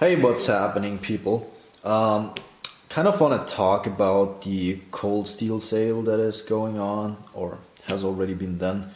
Hey, what's happening, people? Kind of want to talk about the cold steel sale that is going on or has already been done.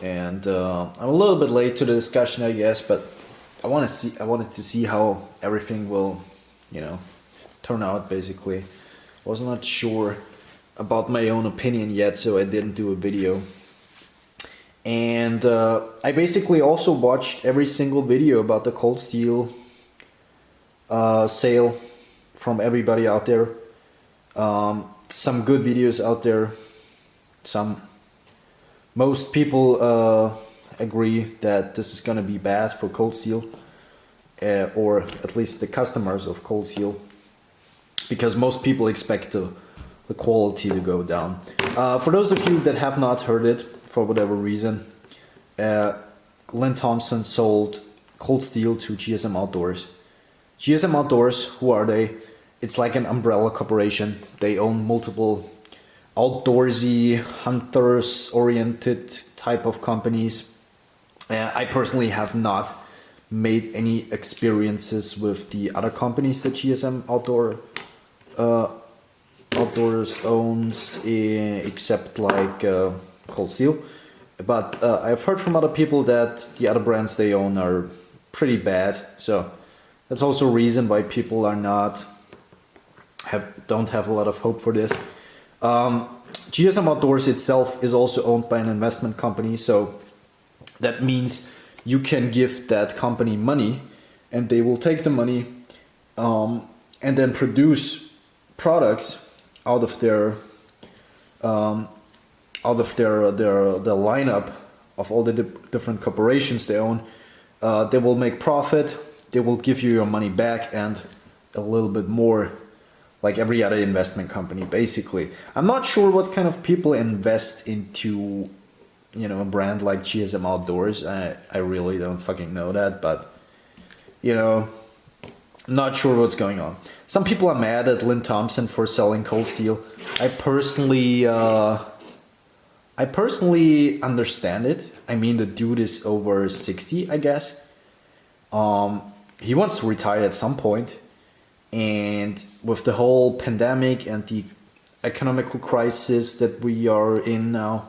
And I'm a little bit late to the discussion, I guess, but I wanted to see how everything will, you know, turn out. Basically, was not sure about my own opinion yet, so I didn't do a video. And I basically also watched every single video about the cold steel sale from everybody out there. Some good videos out there. Most people agree that this is gonna be bad for cold steel, or at least the customers of cold steel, because most people expect the quality to go down. For those of you that have not heard it for whatever reason, Lynn Thompson sold cold steel to GSM Outdoors. GSM Outdoors, who are they? It's like an umbrella corporation. They own multiple outdoorsy, hunters-oriented type of companies. I personally have not made any experiences with the other companies that GSM Outdoors owns, except like Cold Steel. But I've heard from other people that the other brands they own are pretty bad. So that's also a reason why people are don't have a lot of hope for this. GSM Outdoors itself is also owned by an investment company, so that means you can give that company money, and they will take the money and then produce products out of their the lineup of all the different corporations they own. They will make profit. They will give you your money back and a little bit more, like every other investment company, basically. I'm not sure what kind of people invest into, a brand like GSM Outdoors. I really don't fucking know that, but, not sure what's going on. Some people are mad at Lynn Thompson for selling cold steel. I personally understand it. I mean, the dude is over 60, I guess. He wants to retire at some point, and with the whole pandemic and the economical crisis that we are in now,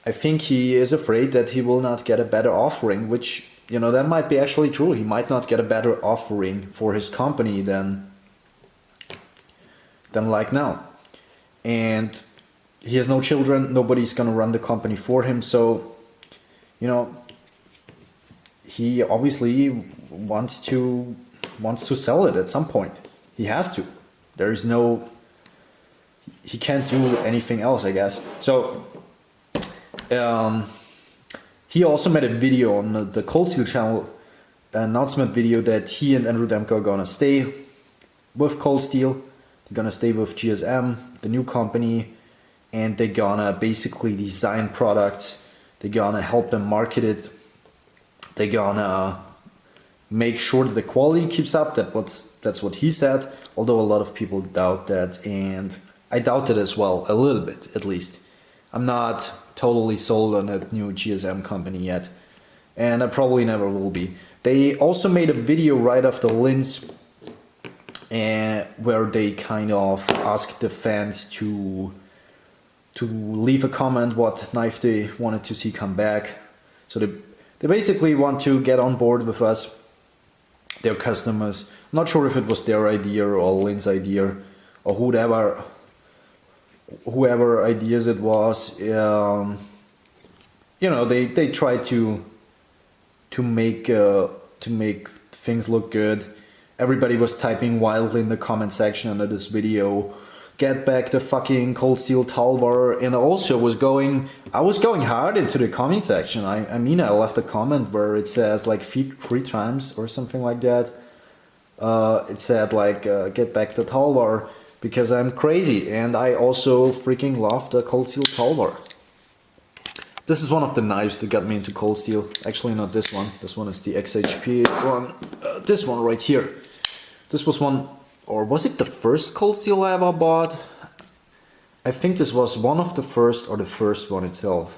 I think he is afraid that he will not get a better offering, which, that might be actually true. He might not get a better offering for his company than like now. And he has no children. Nobody's going to run the company for him. So, he obviously wants to sell it at some point. He has to. He can't do anything else, I guess. So he also made a video on the Cold Steel channel, an announcement video that he and Andrew Demko are gonna stay with Cold Steel. They're gonna stay with GSM, the new company, and they're gonna basically design products. They're gonna help them market it. They're gonna make sure that the quality keeps up. That's what he said, although a lot of people doubt that, and I doubt it as well, a little bit at least. I'm not totally sold on that new GSM company yet, and I probably never will be. They also made a video right after Lynn's, where they kind of asked the fans to leave a comment what knife they wanted to see come back. So they basically want to get on board with us, their customers. I'm not sure if it was their idea or Lynn's idea or whoever ideas it was. They try to make things look good. Everybody was typing wildly in the comment section under this video, "Get back the fucking Cold Steel Talvar," and also I was going hard into the comment section. I mean, I left a comment where it says like three times or something like that. It said like, "Get back the Talvar," because I'm crazy, and I also freaking love the Cold Steel Talvar. This is one of the knives that got me into cold steel. Actually, not this one. This one is the XHP one. This one right here. This was one, or was it the first cold steel I ever bought? I think this was one of the first, or the first one itself.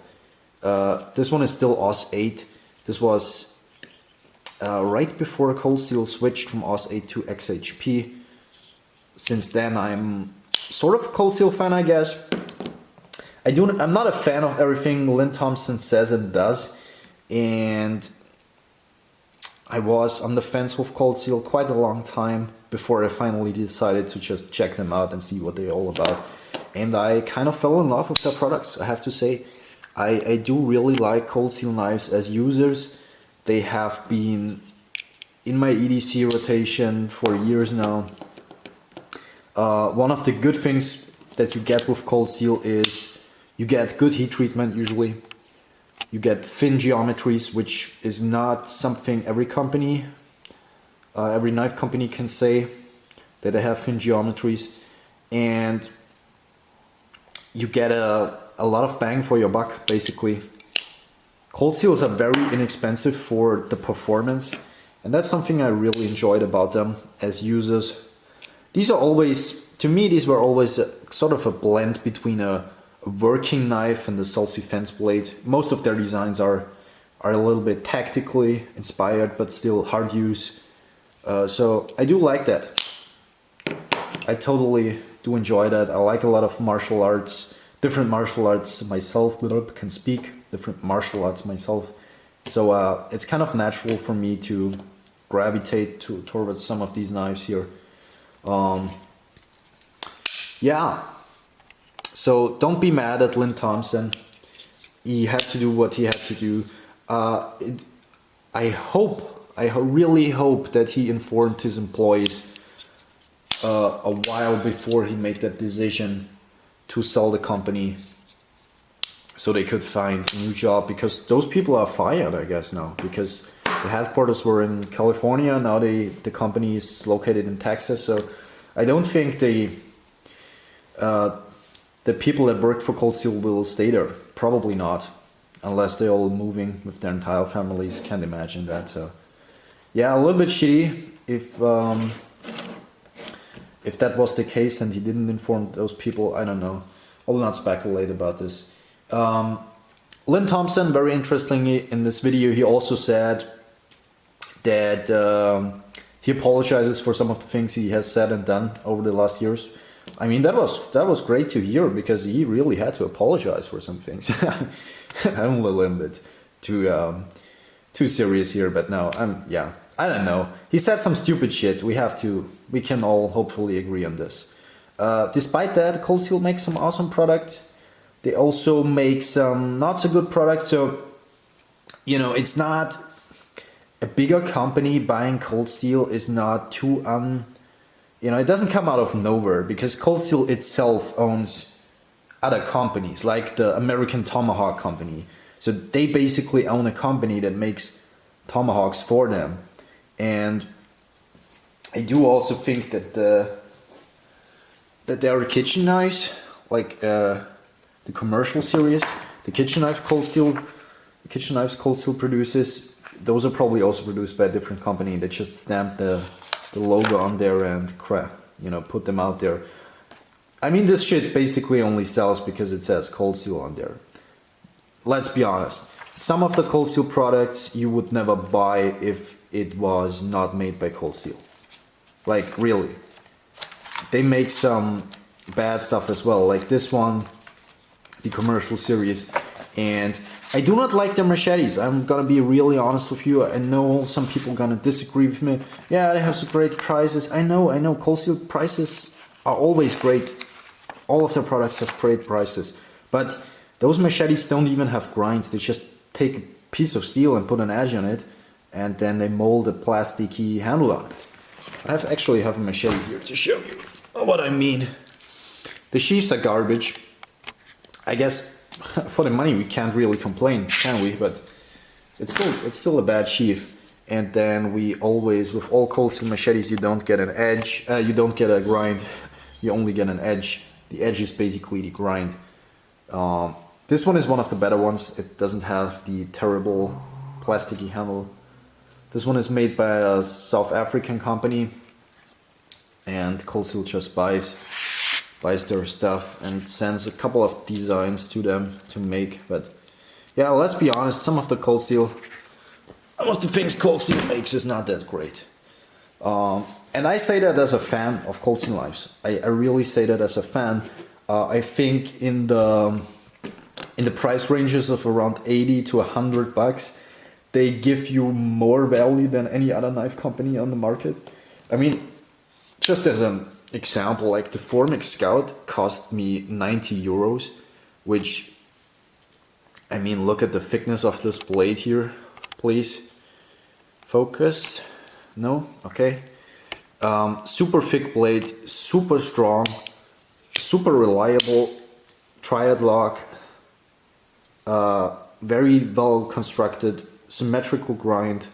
This one is still AUS 8. This was right before Cold Steel switched from Aus 8 to XHP. Since then, I'm sort of a Cold Steel fan, I guess. I'm not a fan of everything Lynn Thompson says and does, and I was on the fence with Cold Steel quite a long time before I finally decided to just check them out and see what they're all about. And I kind of fell in love with their products, I have to say. I do really like Cold Steel knives as users. They have been in my EDC rotation for years now. One of the good things that you get with Cold Steel is you get good heat treatment usually. You get thin geometries, which is not something every company, every knife company can say, that they have thin geometries. And you get a lot of bang for your buck, basically. Cold Steels are very inexpensive for the performance, and that's something I really enjoyed about them as users. These are always, to me, these were always sort of a blend between a working knife and the self-defense blade. Most of their designs are a little bit tactically inspired, but still hard use. So I do like that. I totally do enjoy that. I like a lot of martial arts, different martial arts myself, can speak different martial arts myself. So it's kind of natural for me to gravitate towards some of these knives here. Yeah. So don't be mad at Lynn Thompson. He had to do what he had to do. I really hope that he informed his employees a while before he made that decision to sell the company, so they could find a new job, because those people are fired, I guess, now, because the headquarters were in California. Now the company is located in Texas. So I don't think the people that worked for Cold Steel will stay there. Probably not, unless they're all moving with their entire families. Can't imagine that. So yeah, a little bit shitty if that was the case and he didn't inform those people. I don't know. I will not speculate about this. Lynn Thompson, very interestingly, in this video, he also said that he apologizes for some of the things he has said and done over the last years. I mean, that was great to hear, because he really had to apologize for some things. I'm a little bit too serious here, but no, yeah, I don't know. He said some stupid shit. We can all hopefully agree on this. Despite that, Cold Steel makes some awesome products. They also make some not so good products. So, you know, it's not a bigger company buying Cold Steel is not too you know, it doesn't come out of nowhere, because Cold Steel itself owns other companies, like the American Tomahawk company. So they basically own a company that makes tomahawks for them. And I do also think that there are kitchen knives, like the commercial series, the kitchen knives Cold Steel produces. Those are probably also produced by a different company that just stamped the logo on there and put them out there. I mean, this shit basically only sells because it says Cold Steel on there. Let's be honest. Some of the Cold Steel products you would never buy if it was not made by Cold Steel. Like, really. They make some bad stuff as well, like this one, the commercial series. And I do not like their machetes. I'm gonna be really honest with you. I know some people gonna disagree with me. Yeah, they have some great prices. I know. Cold Steel prices are always great. All of their products have great prices. But those machetes don't even have grinds. They just take a piece of steel and put an edge on it, and then they mold a plasticky handle on it. I actually have a machete here to show you what I mean. The sheaths are garbage. I guess for the money we can't really complain, can we? But it's still a bad sheath. And then we always, with all Cold Steel machetes, you don't get an edge. You don't get a grind. You only get an edge. The edge is basically the grind. This one is one of the better ones. It doesn't have the terrible plasticky handle. This one is made by a South African company, and Cold Steel just buys their stuff and sends a couple of designs to them to make. But yeah, let's be honest, some of the Cold Steel some of the things Cold Steel makes is not that great. And I say that as a fan of Cold Steel knives. I really say that as a fan. I think in the price ranges of around 80 to $100, they give you more value than any other knife company on the market. I mean, just as an example, like the Formic Scout cost me 90 euros, which, I mean, look at the thickness of this blade here, please. Focus. No? Okay. Super thick blade, super strong, super reliable, triad lock, very well constructed, symmetrical grind,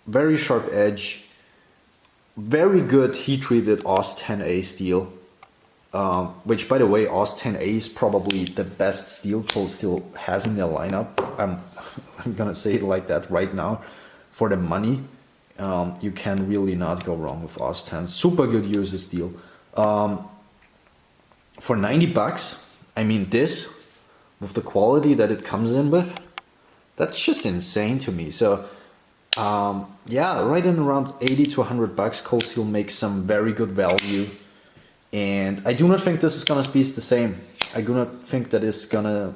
very sharp edge, very good heat treated AUS 10A steel, which, by the way, AUS 10A is probably the best steel Cold Steel has in their lineup. I'm gonna say it like that right now. For the money, you can really not go wrong with AUS 10. Super good user steel. For $90, I mean, this, with the quality that it comes in with, that's just insane to me. So yeah, right in around 80 to $100, Cold Steel makes some very good value, and I do not think this is gonna be the same. I do not think that it's gonna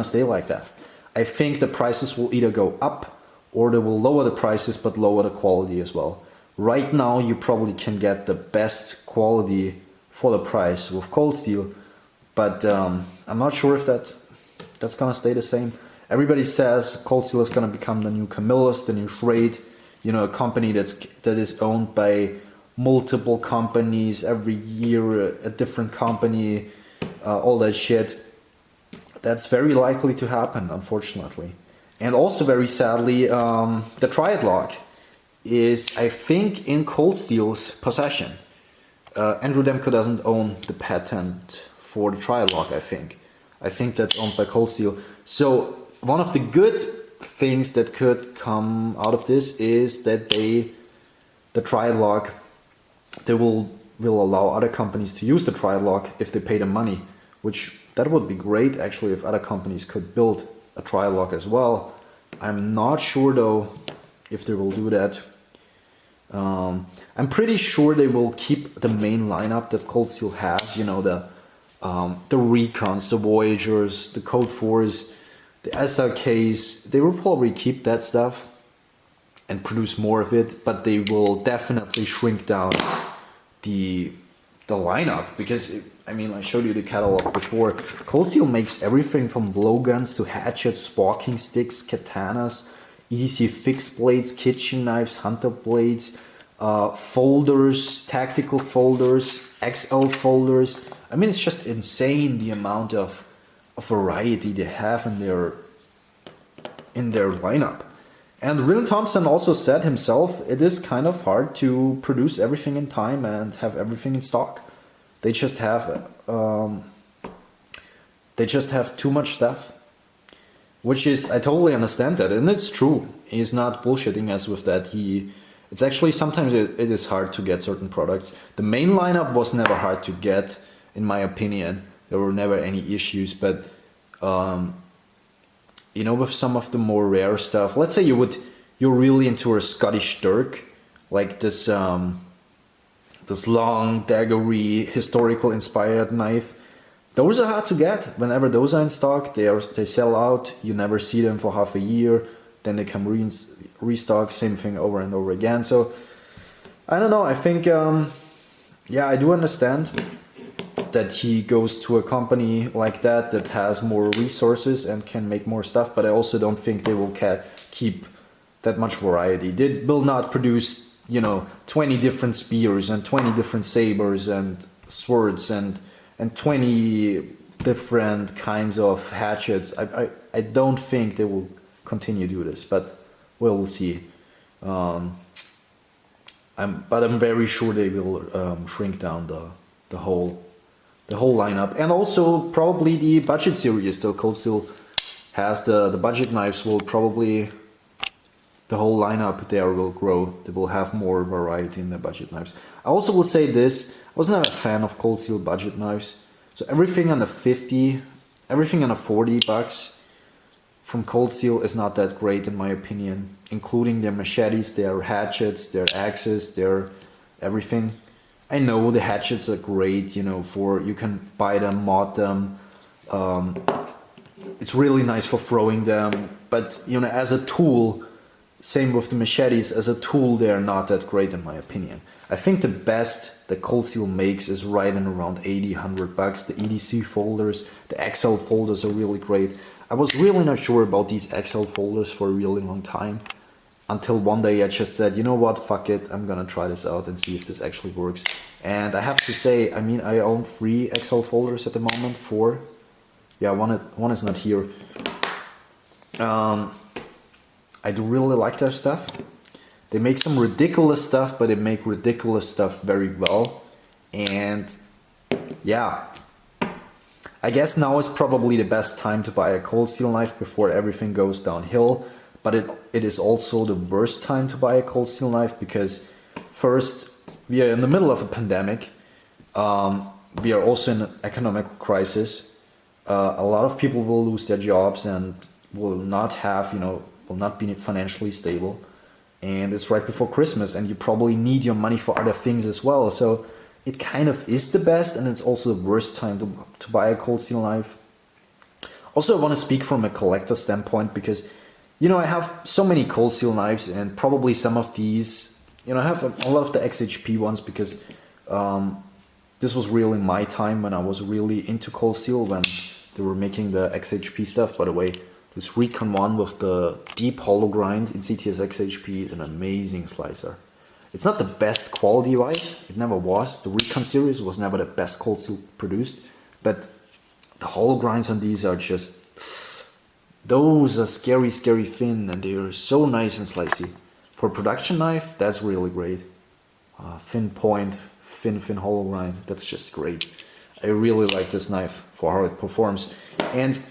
stay like that. I think the prices will either go up or they will lower the prices but lower the quality as well. Right now you probably can get the best quality for the price with Cold Steel, but I'm not sure if that's gonna stay the same. Everybody says Cold Steel is gonna become the new Camillus, the new Schrade, you know, a company that is owned by multiple companies, every year a different company, all that shit. That's very likely to happen, unfortunately. And also, very sadly, the triad lock is, I think, in Cold Steel's possession. Andrew Demko doesn't own the patent for the triad lock, I think. I think that's owned by Cold Steel. So one of the good things that could come out of this is that the triad lock, they will allow other companies to use the triad lock if they pay them money, which that would be great actually if other companies could build a triad lock as well. I'm not sure though if they will do that. I'm pretty sure they will keep the main lineup that Cold Steel has, you know, the Recons, the Voyagers, the Code 4s, the SRKs. They will probably keep that stuff and produce more of it, but they will definitely shrink down the lineup, because I mean, I showed you the catalog before. Cold Steel makes everything from blowguns to hatchets, walking sticks, katanas, EDC fixed blades, kitchen knives, hunter blades, folders, tactical folders, XL folders. I mean, it's just insane the amount of variety they have in their lineup. And Lynn Thompson also said himself, it is kind of hard to produce everything in time and have everything in stock. They just have too much stuff, which is, I totally understand that, and it's true. He's not bullshitting us with that. It's actually sometimes it is hard to get certain products. The main lineup was never hard to get, in my opinion. There were never any issues, but you know, with some of the more rare stuff, let's say you're really into a Scottish dirk, like this long daggery historical inspired knife. Those are hard to get. Whenever those are in stock, they sell out. You never see them for half a year. Then they come restock, same thing over and over again. So I don't know. I think yeah, I do understand that he goes to a company like that has more resources and can make more stuff, but I also don't think they will keep that much variety. They will not produce, you know, 20 different spears and 20 different sabers and swords and 20 different kinds of hatchets. I don't think they will continue to do this, but we'll see. But I'm very sure they will shrink down the whole lineup, and also probably the budget series. Still, Cold Steel has the budget knives. Will probably, the whole lineup there will grow. They will have more variety in the budget knives. I also will say this: I was never a fan of Cold Steel budget knives. So everything under 50, everything under $40, from Cold Steel is not that great in my opinion, including their machetes, their hatchets, their axes, their everything. I know the hatchets are great, you know, for you can buy them, mod them. It's really nice for throwing them, but you know, as a tool, same with the machetes, as a tool, they are not that great in my opinion. I think the best that Cold Steel makes is right in around 80, $100. The EDC folders, the XL folders are really great. I was really not sure about these XL folders for a really long time, until one day I just said, you know what, fuck it, I'm gonna try this out and see if this actually works. And I have to say, I mean, I own 3 XL folders at the moment, 4. Yeah, one is not here. I do really like their stuff. They make some ridiculous stuff, but they make ridiculous stuff very well. And yeah, I guess now is probably the best time to buy a Cold Steel knife before everything goes downhill. But it is also the worst time to buy a Cold Steel knife because first, we are in the middle of a pandemic. We are also in an economic crisis. A lot of people will lose their jobs and will not have, you know, will not be financially stable. And it's right before Christmas and you probably need your money for other things as well. So it kind of is the best and it's also the worst time to buy a Cold Steel knife. Also, I want to speak from a collector standpoint because, you know, I have so many Cold Steel knives and probably some of these, you know, I have a lot of the XHP ones because this was really my time when I was really into Cold Steel when they were making the XHP stuff. By the way, this Recon 1 with the deep hollow grind in CTS XHP is an amazing slicer. It's not the best quality wise, it never was. The Recon series was never the best Cold Steel produced, but the hollow grinds on these are just, those are scary thin and they are so nice and slicey. For a production knife, that's really great. Thin point, thin hollow grind, that's just great. I really like this knife for how it performs. And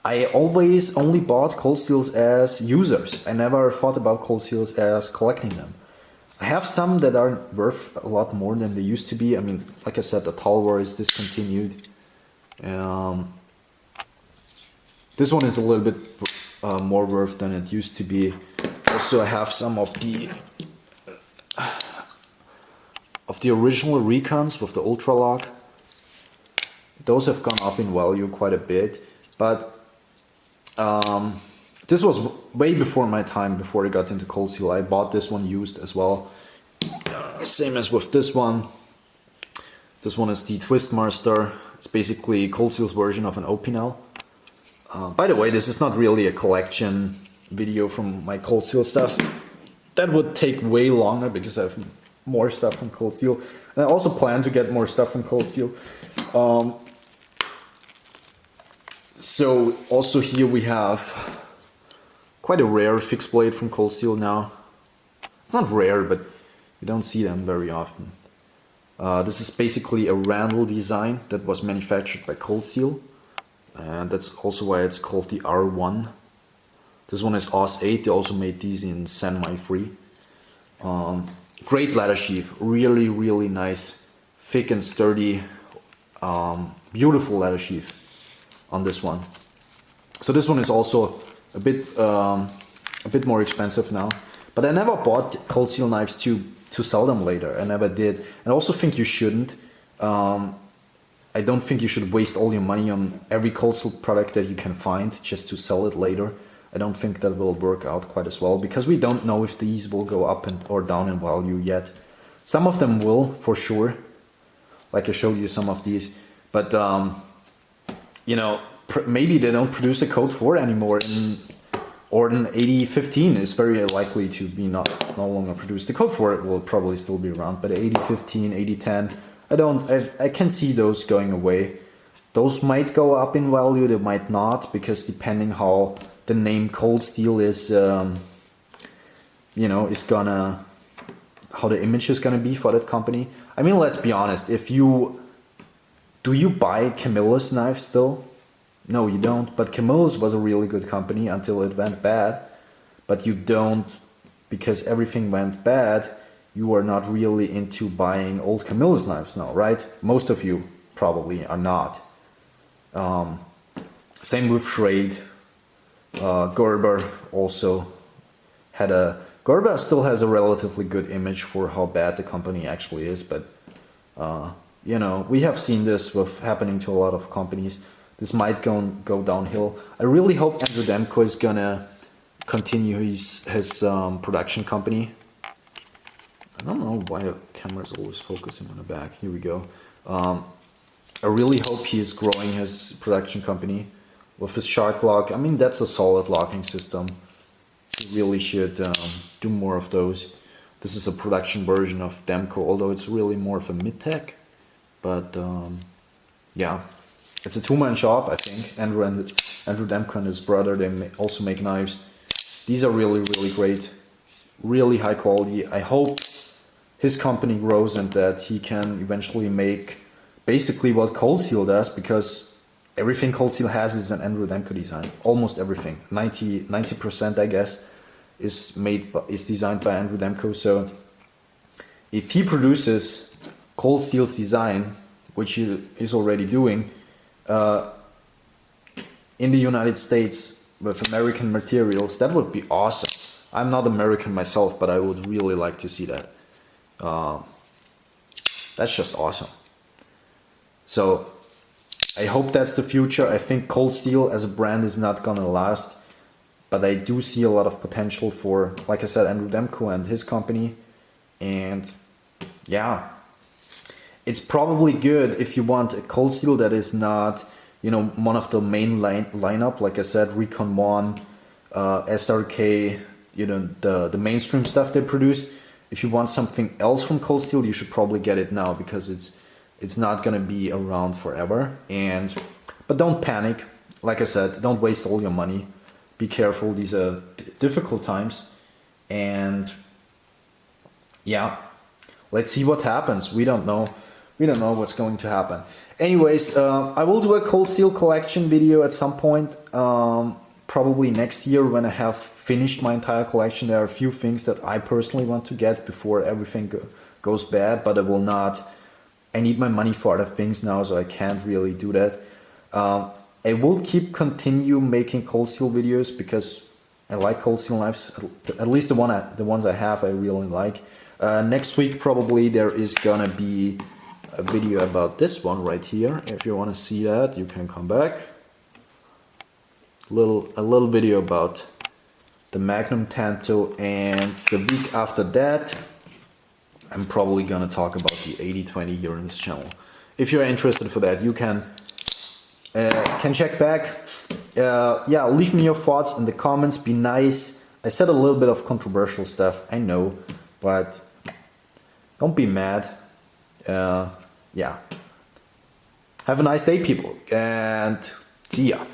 I always only bought Cold Steels as users. I never thought about Cold Steels as collecting them. I have some that are worth a lot more than they used to be. I mean, like I said, the Talwar is discontinued. This one is a little bit more worth than it used to be. Also, I have some of the original Recons with the Ultra Lock. Those have gone up in value quite a bit, but this was way before my time, before I got into Cold Steel. I bought this one used as well. Same as with this one. This one is the Twistmaster. It's basically Cold Steel's version of an Opinel. By the way, this is not really a collection video from my Cold Steel stuff. That would take way longer because I have more stuff from Cold Steel. And I also plan to get more stuff from Cold Steel. So also here we have quite a rare fixed blade from Cold Steel now. It's not rare, but you don't see them very often. This is basically a Randall design that was manufactured by Cold Steel. And that's also why it's called the R1. This one is AUS 8. They also made these in semi-free. Great ladder sheath. Really nice. Thick and sturdy. Beautiful ladder sheath on this one. So this one is also a bit more expensive now. But I never bought Cold Steel knives to sell them later. I never did. And I also think you shouldn't. I don't think you should waste all your money on every Cold Steel product that you can find just to sell it later. I don't think that will work out quite as well because we don't know if these will go up or down in value yet. Some of them will, for sure. Like I showed you some of these. But, you know, maybe they don't produce a Code 4 anymore or an 8015 is very likely to be no longer produced. The Code 4 will probably still be around, but 8015, 8010, I can see those going away. Those might go up in value, they might not, because depending how the name Cold Steel is, you know, how the image is gonna be for that company. I mean, let's be honest, do you buy Camilla's knives still? No, you don't, but Camilla's was a really good company until it went bad. But you don't, because everything went bad, you are not really into buying old Camilla's knives now, right? Most of you probably are not. Same with Schrade. Gerber also had a... Gerber still has a relatively good image for how bad the company actually is, but you know, we have seen this with happening to a lot of companies. This might go downhill. I really hope Andrew Demko is gonna continue his production company. I don't know why the camera is always focusing on the back. Here we go. I really hope he is growing his production company with his shark lock. I mean, that's a solid locking system. He really should do more of those. This is a production version of Demko, although it's really more of a mid-tech. But yeah, it's a two-man shop, I think. Andrew Demko and his brother, they also make knives. These are really, really great. Really high quality. I hope his company grows and that he can eventually make basically what Cold Steel does, because everything Cold Steel has is an Andrew Demko design. Almost everything. 90%, I guess, is designed by Andrew Demko. So if he produces Cold Steel's design, which he is already doing, in the United States with American materials, that would be awesome. I'm not American myself, but I would really like to see that. That's just awesome. So I hope that's the future. I think Cold Steel as a brand is not gonna last, but I do see a lot of potential for, like I said, Andrew Demko and his company. And yeah, it's probably good if you want a Cold Steel that is not, you know, one of the main lineup. Like I said, Recon 1, SRK, you know, the mainstream stuff they produce. If you want something else from Cold Steel, you should probably get it now, because it's not gonna be around forever. But don't panic. Like I said, don't waste all your money. Be careful. These are difficult times, and yeah, let's see what happens. We don't know. We don't know what's going to happen. Anyways, I will do a Cold Steel collection video at some point. Probably next year when I have finished my entire collection. There are a few things that I personally want to get before everything goes bad, but I will not. I need my money for other things now, so I can't really do that. I will continue making Cold Steel videos because I like Cold Steel knives. At least the ones I have, I really like. Next week probably there is gonna be a video about this one right here. If you want to see that, you can come back. A little video about the Magnum Tanto, and the week after that I'm probably gonna talk about the 80/20 here in this channel. If you're interested for that, you can check back. Yeah, leave me your thoughts in the comments. Be nice. I said a little bit of controversial stuff, I know, but don't be mad. Yeah. Have a nice day, people, and see ya.